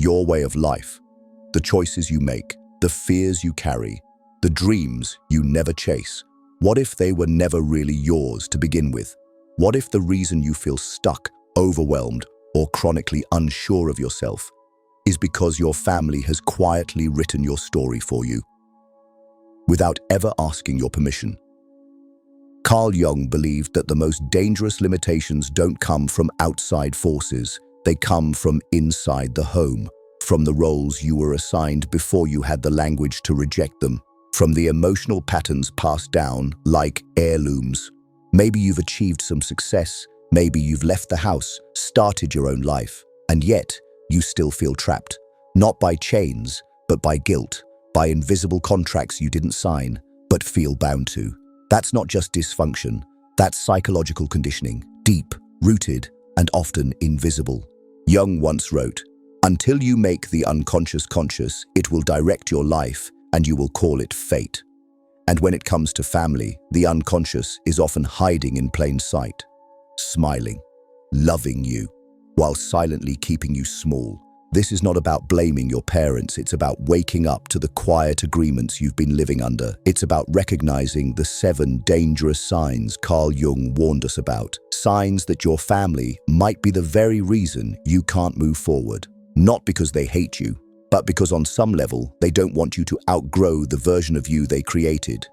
your way of life, the choices you make, the fears you carry, the dreams you never chase. What if they were never really yours to begin with? What if the reason you feel stuck, overwhelmed, or chronically unsure of yourself is because your family has quietly written your story for you, without ever asking your permission? Carl Jung believed that the most dangerous limitations don't come from outside forces, they come from inside the home, from the roles you were assigned before you had the language to reject them, from the emotional patterns passed down like heirlooms. Maybe you've achieved some success, maybe you've left the house, started your own life, and yet you still feel trapped, not by chains, but by guilt, by invisible contracts you didn't sign, but feel bound to. That's not just dysfunction, that's psychological conditioning, deep, rooted, and often invisible. Jung once wrote, "Until you make the unconscious conscious, it will direct your life and you will call it fate." And when it comes to family, the unconscious is often hiding in plain sight, smiling, loving you, while silently keeping you small. This is not about blaming your parents, it's about waking up to the quiet agreements you've been living under. It's about recognizing the 7 dangerous signs Carl Jung warned us about. Signs that your family might be the very reason you can't move forward. Not because they hate you, but because on some level, they don't want you to outgrow the version of you they created.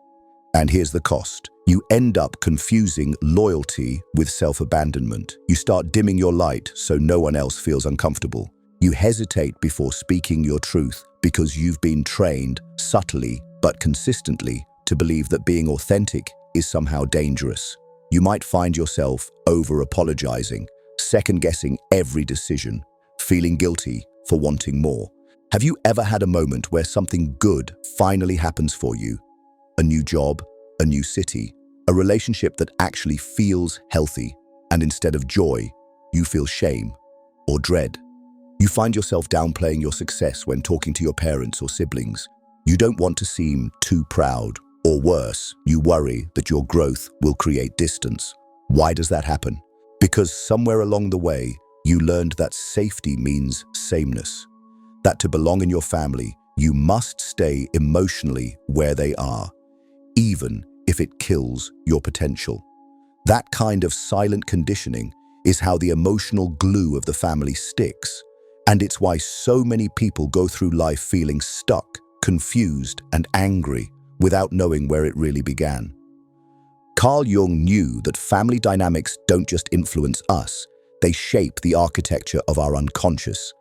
And here's the cost. You end up confusing loyalty with self-abandonment. You start dimming your light so no one else feels uncomfortable. You hesitate before speaking your truth because you've been trained, subtly but consistently, to believe that being authentic is somehow dangerous. You might find yourself over-apologizing, second-guessing every decision, feeling guilty for wanting more. Have you ever had a moment where something good finally happens for you? A new job, a new city, a relationship that actually feels healthy, and instead of joy, you feel shame or dread. You find yourself downplaying your success when talking to your parents or siblings. You don't want to seem too proud, or worse, you worry that your growth will create distance. Why does that happen? Because somewhere along the way, you learned that safety means sameness. That to belong in your family, you must stay emotionally where they are, even if it kills your potential. That kind of silent conditioning is how the emotional glue of the family sticks. And it's why so many people go through life feeling stuck, confused, and angry without knowing where it really began. Carl Jung knew that family dynamics don't just influence us, they shape the architecture of our unconscious.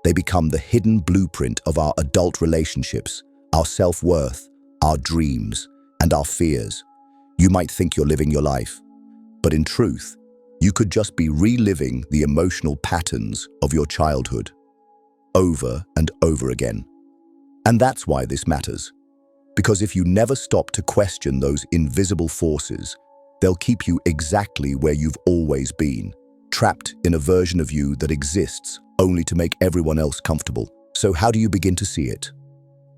They become the hidden blueprint of our adult relationships, our self-worth, our dreams, and our fears. You might think you're living your life, but in truth, you could just be reliving the emotional patterns of your childhood over and over again. And that's why this matters. Because if you never stop to question those invisible forces, they'll keep you exactly where you've always been, trapped in a version of you that exists only to make everyone else comfortable. So how do you begin to see it?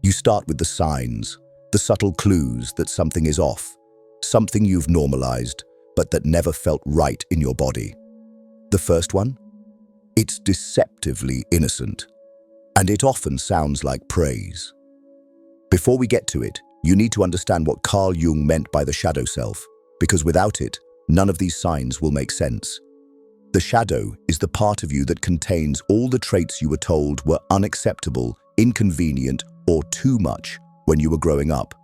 You start with the signs, the subtle clues that something is off, something you've normalized, but that never felt right in your body. The first one? It's deceptively innocent, and it often sounds like praise. Before we get to it, you need to understand what Carl Jung meant by the shadow self, because without it, none of these signs will make sense. The shadow is the part of you that contains all the traits you were told were unacceptable, inconvenient, or too much when you were growing up.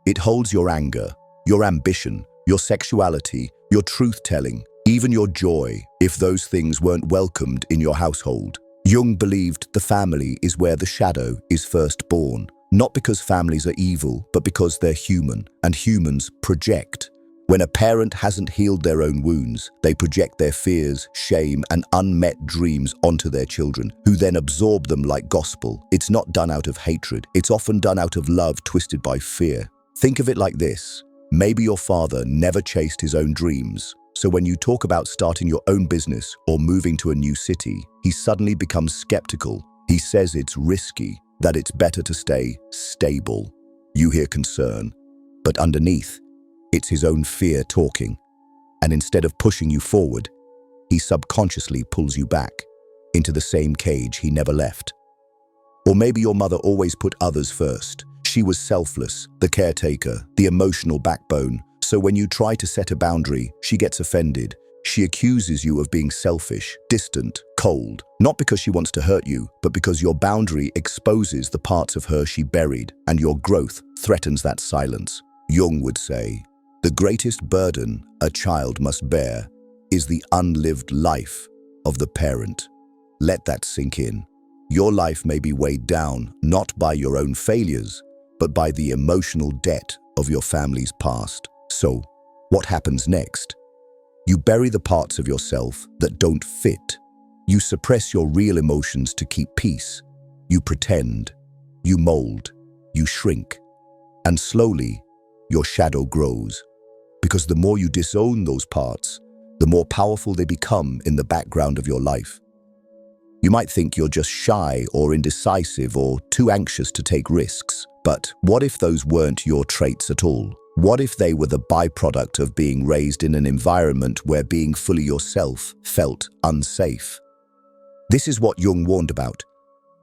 It holds your anger, your ambition, your sexuality, your truth-telling, even your joy, if those things weren't welcomed in your household. Jung believed the family is where the shadow is first born, not because families are evil, but because they're human, and humans project. When a parent hasn't healed their own wounds, they project their fears, shame, and unmet dreams onto their children, who then absorb them like gospel. It's not done out of hatred. It's often done out of love twisted by fear. Think of it like this. Maybe your father never chased his own dreams, so when you talk about starting your own business or moving to a new city, he suddenly becomes skeptical. He says it's risky, that it's better to stay stable. You hear concern, but underneath, it's his own fear talking. And instead of pushing you forward, he subconsciously pulls you back into the same cage he never left. Or maybe your mother always put others first. She was selfless, the caretaker, the emotional backbone. So when you try to set a boundary, she gets offended. She accuses you of being selfish, distant, cold, not because she wants to hurt you, but because your boundary exposes the parts of her she buried, and your growth threatens that silence. Jung would say, the greatest burden a child must bear is the unlived life of the parent. Let that sink in. Your life may be weighed down not by your own failures, but by the emotional debt of your family's past. So, what happens next? You bury the parts of yourself that don't fit. You suppress your real emotions to keep peace. You pretend. You mold. You shrink. And slowly, your shadow grows. Because the more you disown those parts, the more powerful they become in the background of your life. You might think you're just shy or indecisive or too anxious to take risks. But what if those weren't your traits at all? What if they were the byproduct of being raised in an environment where being fully yourself felt unsafe? This is what Jung warned about,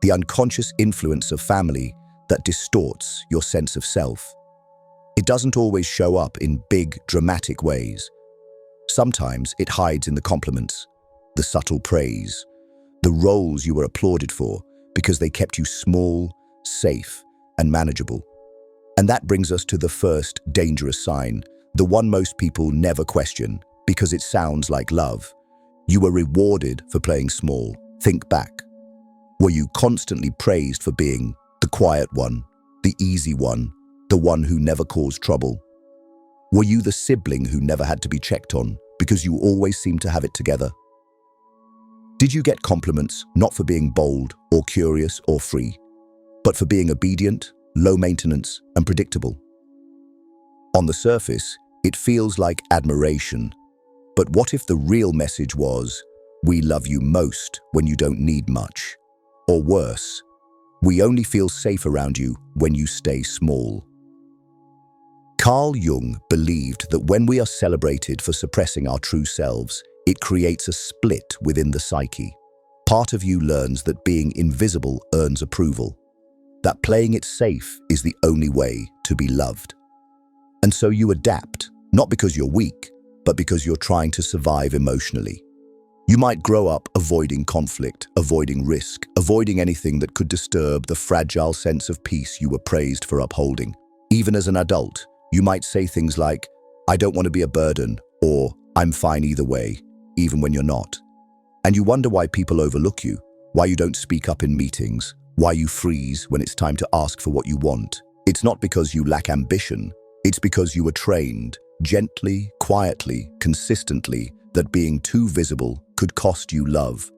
the unconscious influence of family that distorts your sense of self. It doesn't always show up in big, dramatic ways. Sometimes it hides in the compliments, the subtle praise, the roles you were applauded for because they kept you small, safe, and manageable. And that brings us to the first dangerous sign, the one most people never question, because it sounds like love. You were rewarded for playing small. Think back. Were you constantly praised for being the quiet one, the easy one, the one who never caused trouble? Were you the sibling who never had to be checked on because you always seemed to have it together? Did you get compliments not for being bold or curious or free, but for being obedient, low maintenance, and predictable? On the surface, it feels like admiration. But what if the real message was, we love you most when you don't need much? Or worse, we only feel safe around you when you stay small. Carl Jung believed that when we are celebrated for suppressing our true selves, it creates a split within the psyche. Part of you learns that being invisible earns approval, that playing it safe is the only way to be loved. And so you adapt, not because you're weak, but because you're trying to survive emotionally. You might grow up avoiding conflict, avoiding risk, avoiding anything that could disturb the fragile sense of peace you were praised for upholding. Even as an adult, you might say things like, I don't want to be a burden, or I'm fine either way, even when you're not. And you wonder why people overlook you, why you don't speak up in meetings, why you freeze when it's time to ask for what you want. It's not because you lack ambition, it's because you were trained, gently, quietly, consistently, that being too visible could cost you love.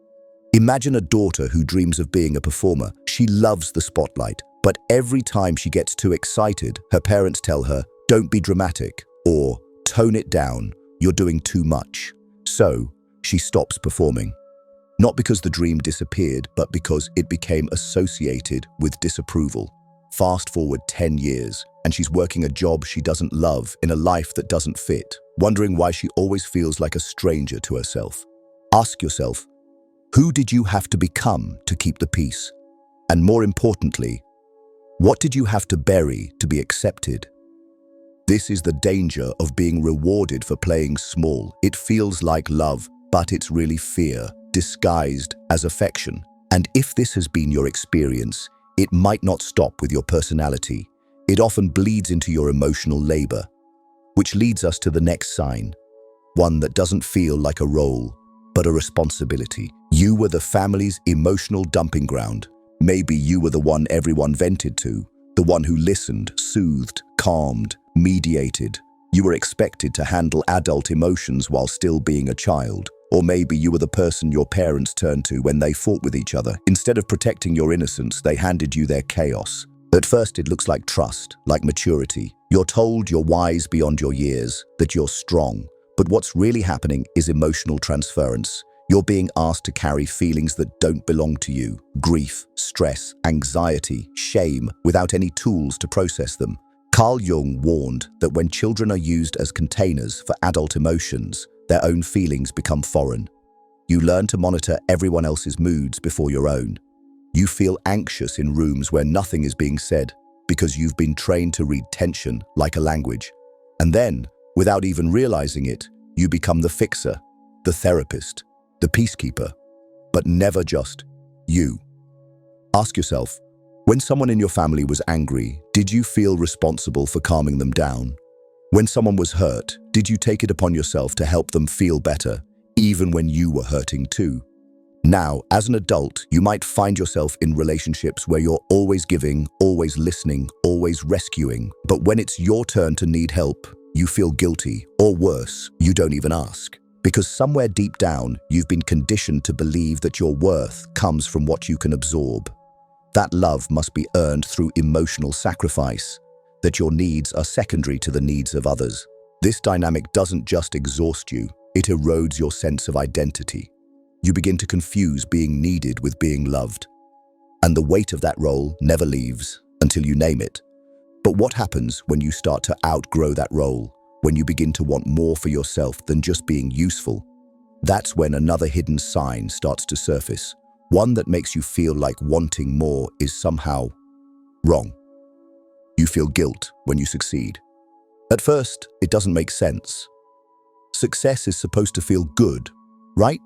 Imagine a daughter who dreams of being a performer. She loves the spotlight, but every time she gets too excited, her parents tell her, don't be dramatic, or tone it down, you're doing too much. So, she stops performing. Not because the dream disappeared, but because it became associated with disapproval. Fast forward 10 years, and she's working a job she doesn't love in a life that doesn't fit, wondering why she always feels like a stranger to herself. Ask yourself, who did you have to become to keep the peace? And more importantly, what did you have to bury to be accepted? This is the danger of being rewarded for playing small. It feels like love, but it's really fear, disguised as affection. And if this has been your experience, it might not stop with your personality. It often bleeds into your emotional labor, which leads us to the next sign, one that doesn't feel like a role, but a responsibility. You were the family's emotional dumping ground. Maybe you were the one everyone vented to, the one who listened, soothed, calmed, mediated. You were expected to handle adult emotions while still being a child. Or maybe you were the person your parents turned to when they fought with each other. Instead of protecting your innocence, they handed you their chaos. At first, it looks like trust, like maturity. You're told you're wise beyond your years, that you're strong. But what's really happening is emotional transference. You're being asked to carry feelings that don't belong to you. Grief, stress, anxiety, shame, without any tools to process them. Carl Jung warned that when children are used as containers for adult emotions, their own feelings become foreign. You learn to monitor everyone else's moods before your own. You feel anxious in rooms where nothing is being said because you've been trained to read tension like a language. And then, without even realizing it, you become the fixer, the therapist, the peacekeeper, but never just you. Ask yourself, when someone in your family was angry, did you feel responsible for calming them down? When someone was hurt, did you take it upon yourself to help them feel better, even when you were hurting too? Now, as an adult, you might find yourself in relationships where you're always giving, always listening, always rescuing. But when it's your turn to need help, you feel guilty, or worse, you don't even ask. Because somewhere deep down, you've been conditioned to believe that your worth comes from what you can absorb. That love must be earned through emotional sacrifice, that your needs are secondary to the needs of others. This dynamic doesn't just exhaust you, it erodes your sense of identity. You begin to confuse being needed with being loved. And the weight of that role never leaves until you name it. But what happens when you start to outgrow that role, when you begin to want more for yourself than just being useful? That's when another hidden sign starts to surface, one that makes you feel like wanting more is somehow wrong. You feel guilt when you succeed. At first, it doesn't make sense. Success is supposed to feel good, right?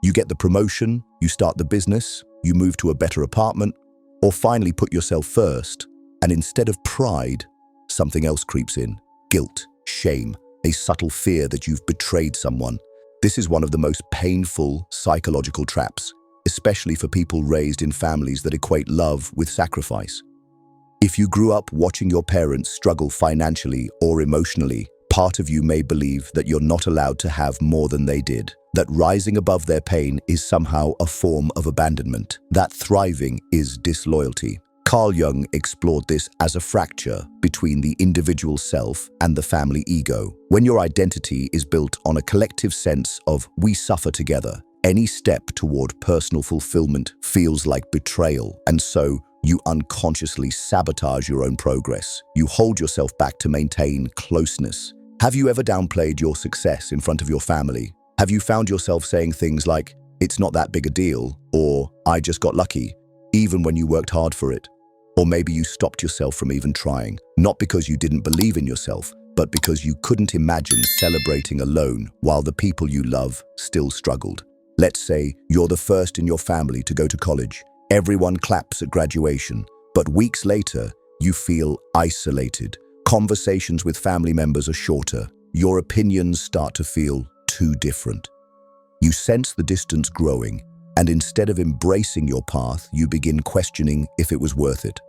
You get the promotion, you start the business, you move to a better apartment, or finally put yourself first, and instead of pride, something else creeps in. Guilt, shame, a subtle fear that you've betrayed someone. This is one of the most painful psychological traps, especially for people raised in families that equate love with sacrifice. If you grew up watching your parents struggle financially or emotionally, part of you may believe that you're not allowed to have more than they did, that rising above their pain is somehow a form of abandonment, that thriving is disloyalty. Carl Jung explored this as a fracture between the individual self and the family ego. When your identity is built on a collective sense of we suffer together, any step toward personal fulfillment feels like betrayal, and so you unconsciously sabotage your own progress. You hold yourself back to maintain closeness. Have you ever downplayed your success in front of your family? Have you found yourself saying things like, "It's not that big a deal," or "I just got lucky," even when you worked hard for it? Or maybe you stopped yourself from even trying, not because you didn't believe in yourself, but because you couldn't imagine celebrating alone while the people you love still struggled. Let's say you're the first in your family to go to college. Everyone claps at graduation, but weeks later, you feel isolated. Conversations with family members are shorter. Your opinions start to feel too different. You sense the distance growing, and instead of embracing your path, you begin questioning if it was worth it.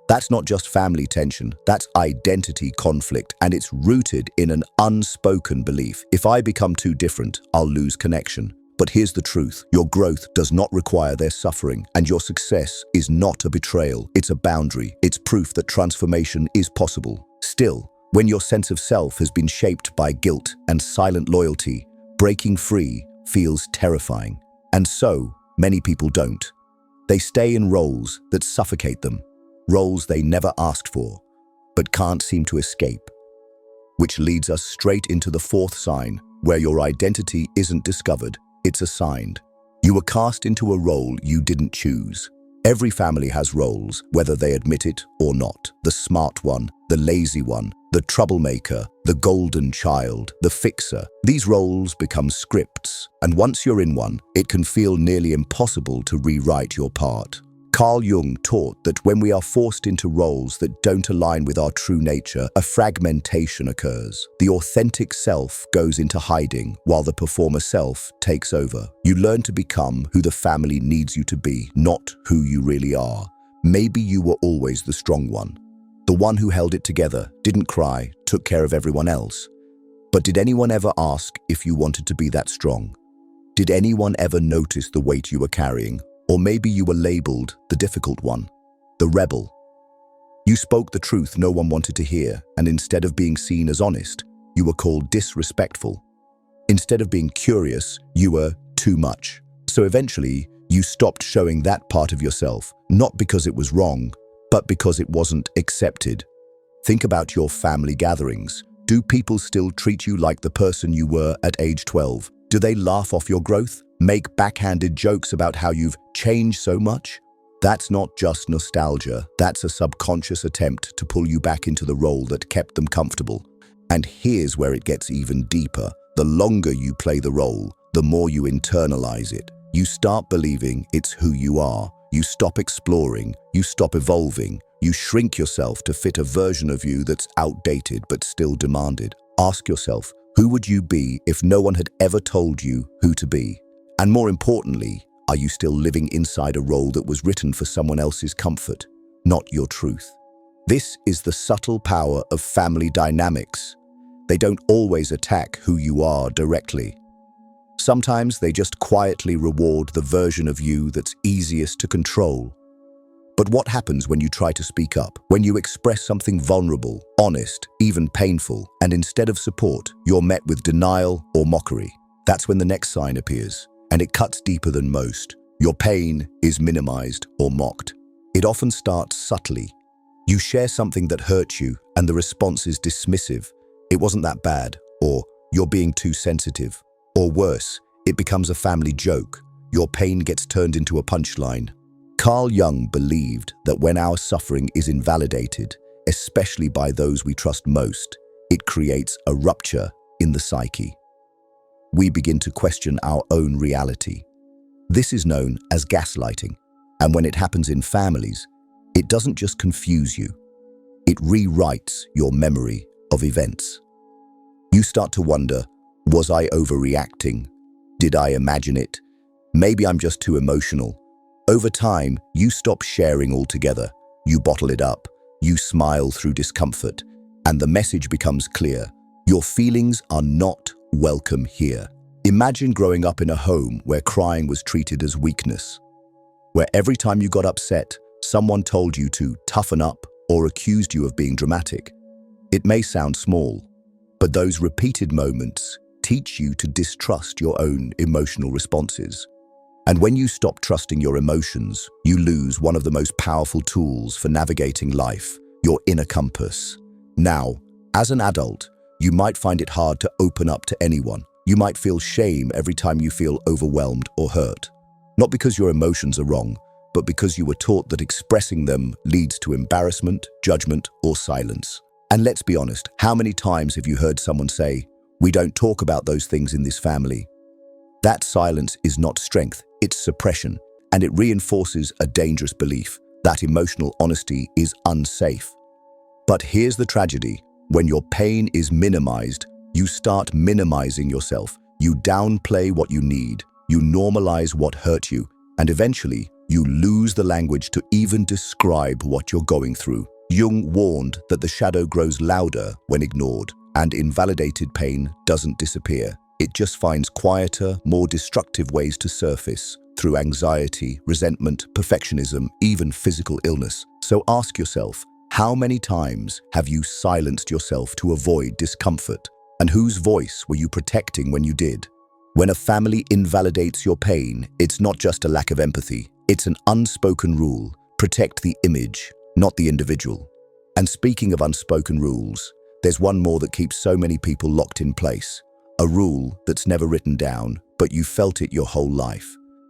That's not just family tension, that's identity conflict, and it's rooted in an unspoken belief. If I become too different, I'll lose connection. But here's the truth, your growth does not require their suffering, and your success is not a betrayal, it's a boundary. It's proof that transformation is possible. Still, when your sense of self has been shaped by guilt and silent loyalty, breaking free feels terrifying. And so, many people don't. They stay in roles that suffocate them, roles they never asked for, but can't seem to escape. Which leads us straight into the fourth sign, where your identity isn't discovered, it's assigned. You were cast into a role you didn't choose. Every family has roles, whether they admit it or not. The smart one, the lazy one, the troublemaker, the golden child, the fixer. These roles become scripts, and once you're in one, it can feel nearly impossible to rewrite your part. Carl Jung taught that when we are forced into roles that don't align with our true nature, a fragmentation occurs. The authentic self goes into hiding, while the performer self takes over. You learn to become who the family needs you to be, not who you really are. Maybe you were always the strong one, the one who held it together, didn't cry, took care of everyone else. But did anyone ever ask if you wanted to be that strong? Did anyone ever notice the weight you were carrying? Or maybe you were labeled the difficult one, the rebel. You spoke the truth no one wanted to hear, and instead of being seen as honest, you were called disrespectful. Instead of being curious, you were too much. So eventually, you stopped showing that part of yourself, not because it was wrong, but because it wasn't accepted. Think about your family gatherings. Do people still treat you like the person you were at age 12? Do they laugh off your growth? Make backhanded jokes about how you've changed so much? That's not just nostalgia, that's a subconscious attempt to pull you back into the role that kept them comfortable. And here's where it gets even deeper. The longer you play the role, the more you internalize it. You start believing it's who you are. You stop exploring, you stop evolving, you shrink yourself to fit a version of you that's outdated but still demanded. Ask yourself, who would you be if no one had ever told you who to be? And more importantly, are you still living inside a role that was written for someone else's comfort, not your truth? This is the subtle power of family dynamics. They don't always attack who you are directly. Sometimes they just quietly reward the version of you that's easiest to control. But what happens when you try to speak up? When you express something vulnerable, honest, even painful, and instead of support, you're met with denial or mockery? That's when the next sign appears, and it cuts deeper than most. Your pain is minimized or mocked. It often starts subtly. You share something that hurts you, and the response is dismissive. It wasn't that bad, or you're being too sensitive. Or worse, it becomes a family joke. Your pain gets turned into a punchline. Carl Jung believed that when our suffering is invalidated, especially by those we trust most, it creates a rupture in the psyche. We begin to question our own reality. This is known as gaslighting, and when it happens in families, it doesn't just confuse you, it rewrites your memory of events. You start to wonder, was I overreacting? Did I imagine it? Maybe I'm just too emotional. Over time, you stop sharing altogether. You bottle it up. You smile through discomfort. And the message becomes clear. Your feelings are not welcome here. Imagine growing up in a home where crying was treated as weakness, where every time you got upset, someone told you to toughen up or accused you of being dramatic. It may sound small, but those repeated moments teach you to distrust your own emotional responses. And when you stop trusting your emotions, you lose one of the most powerful tools for navigating life, your inner compass. Now, as an adult, you might find it hard to open up to anyone. You might feel shame every time you feel overwhelmed or hurt. Not because your emotions are wrong, but because you were taught that expressing them leads to embarrassment, judgment, or silence. And let's be honest, how many times have you heard someone say, "We don't talk about those things in this family"? That silence is not strength, it's suppression, and it reinforces a dangerous belief that emotional honesty is unsafe. But here's the tragedy. When your pain is minimized, you start minimizing yourself. You downplay what you need, you normalize what hurt you, and eventually, you lose the language to even describe what you're going through. Jung warned that the shadow grows louder when ignored, and invalidated pain doesn't disappear. It just finds quieter, more destructive ways to surface through anxiety, resentment, perfectionism, even physical illness. So ask yourself, how many times have you silenced yourself to avoid discomfort? And whose voice were you protecting when you did? When a family invalidates your pain, it's not just a lack of empathy. It's an unspoken rule. Protect the image, not the individual. And speaking of unspoken rules, there's one more that keeps so many people locked in place. A rule that's never written down, but you felt it your whole life.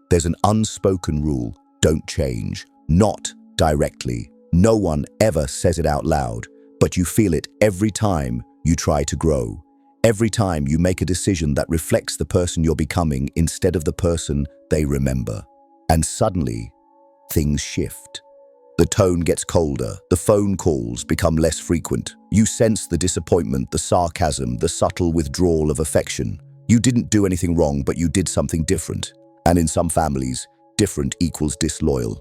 There's an unspoken rule: don't change. Not directly. No one ever says it out loud, but you feel it every time you try to grow. Every time you make a decision that reflects the person you're becoming instead of the person they remember. And suddenly, things shift. The tone gets colder, the phone calls become less frequent. You sense the disappointment, the sarcasm, the subtle withdrawal of affection. You didn't do anything wrong, but you did something different. And in some families, different equals disloyal.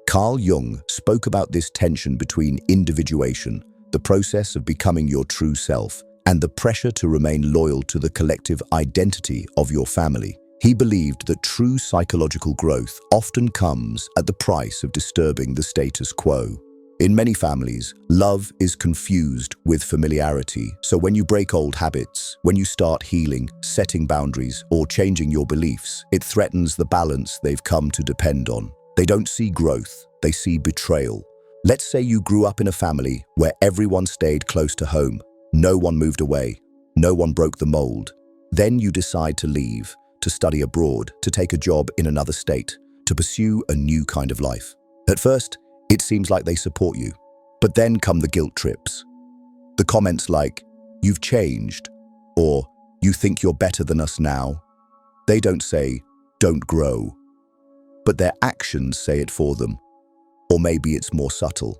Carl Jung spoke about this tension between individuation, the process of becoming your true self, and the pressure to remain loyal to the collective identity of your family. He believed that true psychological growth often comes at the price of disturbing the status quo. In many families, love is confused with familiarity. So when you break old habits, when you start healing, setting boundaries, or changing your beliefs, it threatens the balance they've come to depend on. They don't see growth, they see betrayal. Let's say you grew up in a family where everyone stayed close to home. No one moved away. No one broke the mold. Then you decide to leave, to study abroad, to take a job in another state, to pursue a new kind of life. At first, it seems like they support you, but then come the guilt trips. The comments like, "You've changed," or "You think you're better than us now." They don't say, "Don't grow," but their actions say it for them. Or maybe it's more subtle.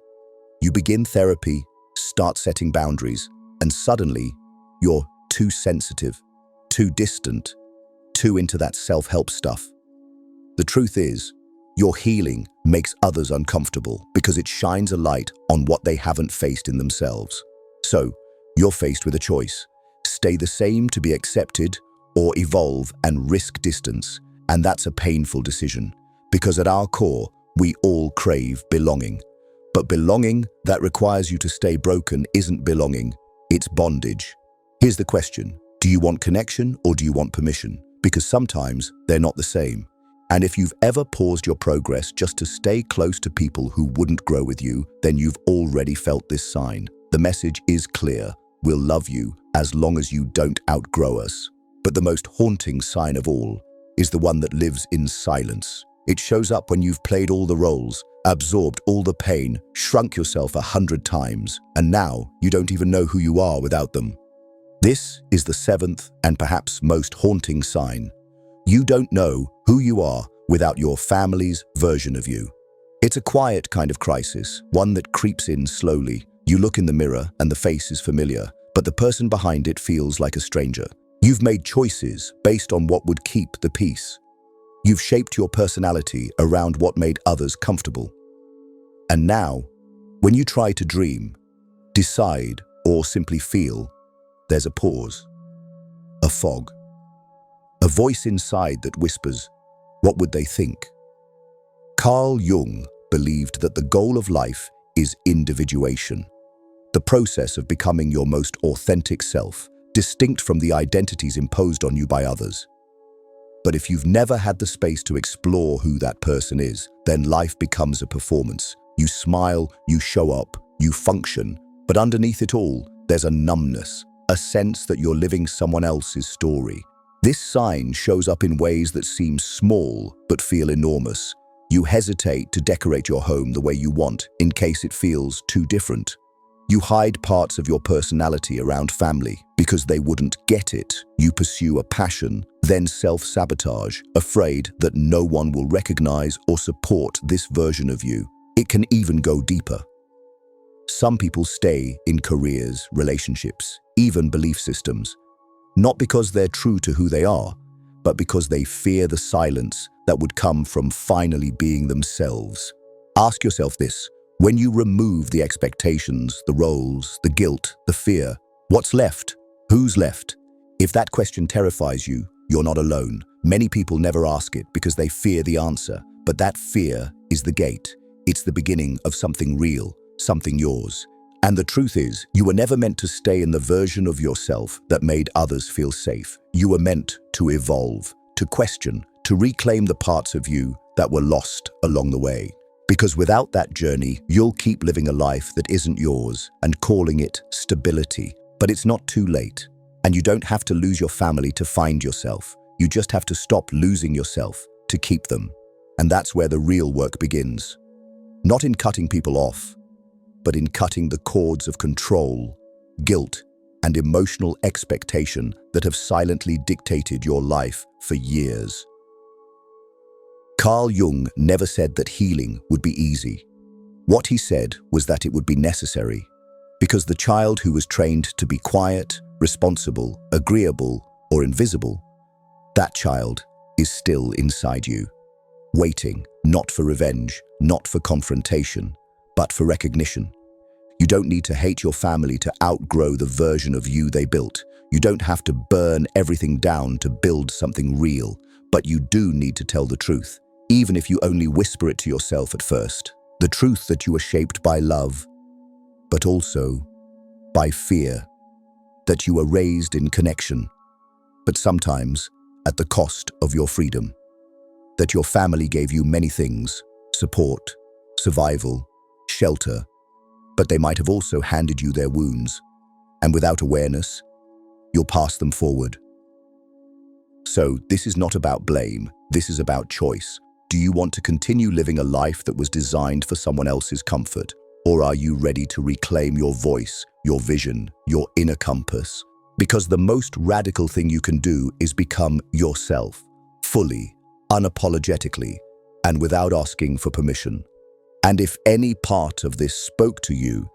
You begin therapy, start setting boundaries, and suddenly you're too sensitive, too distant, too into that self-help stuff. The truth is, your healing makes others uncomfortable because it shines a light on what they haven't faced in themselves. So, you're faced with a choice. Stay the same to be accepted, or evolve and risk distance. And that's a painful decision, because at our core, we all crave belonging. But belonging that requires you to stay broken isn't belonging, it's bondage. Here's the question: do you want connection or do you want permission? Because sometimes they're not the same. And if you've ever paused your progress just to stay close to people who wouldn't grow with you, then you've already felt this sign. The message is clear: we'll love you as long as you don't outgrow us. But the most haunting sign of all is the one that lives in silence. It shows up when you've played all the roles, absorbed all the pain, shrunk yourself 100 times, and now you don't even know who you are without them. This is the seventh and perhaps most haunting sign. You don't know who you are without your family's version of you. It's a quiet kind of crisis, one that creeps in slowly. You look in the mirror and the face is familiar, but the person behind it feels like a stranger. You've made choices based on what would keep the peace. You've shaped your personality around what made others comfortable. And now, when you try to dream, decide, or simply feel, there's a pause, a fog, a voice inside that whispers, "What would they think?" Carl Jung believed that the goal of life is individuation, the process of becoming your most authentic self, distinct from the identities imposed on you by others. But if you've never had the space to explore who that person is, then life becomes a performance. You smile, you show up, you function, but underneath it all, there's a numbness, a sense that you're living someone else's story. This sign shows up in ways that seem small but feel enormous. You hesitate to decorate your home the way you want in case it feels too different. You hide parts of your personality around family because they wouldn't get it. You pursue a passion, then self-sabotage, afraid that no one will recognize or support this version of you. It can even go deeper. Some people stay in careers, relationships, even belief systems, not because they're true to who they are, but because they fear the silence that would come from finally being themselves. Ask yourself this: when you remove the expectations, the roles, the guilt, the fear, what's left? Who's left? If that question terrifies you, you're not alone. Many people never ask it because they fear the answer, but that fear is the gate. It's the beginning of something real, something yours. And the truth is, you were never meant to stay in the version of yourself that made others feel safe. You were meant to evolve, to question, to reclaim the parts of you that were lost along the way. Because without that journey, you'll keep living a life that isn't yours and calling it stability. But it's not too late. And you don't have to lose your family to find yourself. You just have to stop losing yourself to keep them. And that's where the real work begins. Not in cutting people off, but in cutting the cords of control, guilt, and emotional expectation that have silently dictated your life for years. Carl Jung never said that healing would be easy. What he said was that it would be necessary, because the child who was trained to be quiet, responsible, agreeable, or invisible, that child is still inside you, waiting, not for revenge, not for confrontation, but for recognition. You don't need to hate your family to outgrow the version of you they built. You don't have to burn everything down to build something real, but you do need to tell the truth, even if you only whisper it to yourself at first. The truth that you were shaped by love, but also by fear, that you were raised in connection, but sometimes at the cost of your freedom, that your family gave you many things: support, survival, shelter, but they might have also handed you their wounds, and without awareness, you'll pass them forward. So this is not about blame, this is about choice. Do Do you want to continue living a life that was designed for someone else's comfort? Or are you ready to reclaim your voice, your vision, your inner compass? Because the most radical thing you can do is become yourself, fully, unapologetically, and without asking for permission. And if any part of this spoke to you,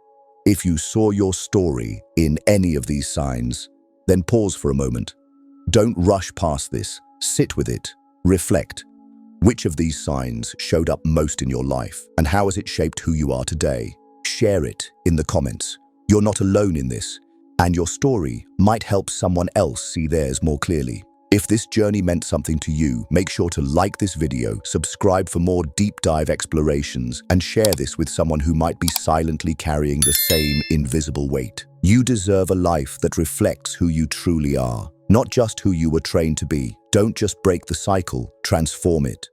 if you saw your story in any of these signs, then pause for a moment. Don't rush past this. Sit with it. Reflect. Which of these signs showed up most in your life, and how has it shaped who you are today? Share it in the comments. You're not alone in this, and your story might help someone else see theirs more clearly. If this journey meant something to you, make sure to like this video, subscribe for more deep dive explorations, and share this with someone who might be silently carrying the same invisible weight. You deserve a life that reflects who you truly are, not just who you were trained to be. Don't just break the cycle, transform it.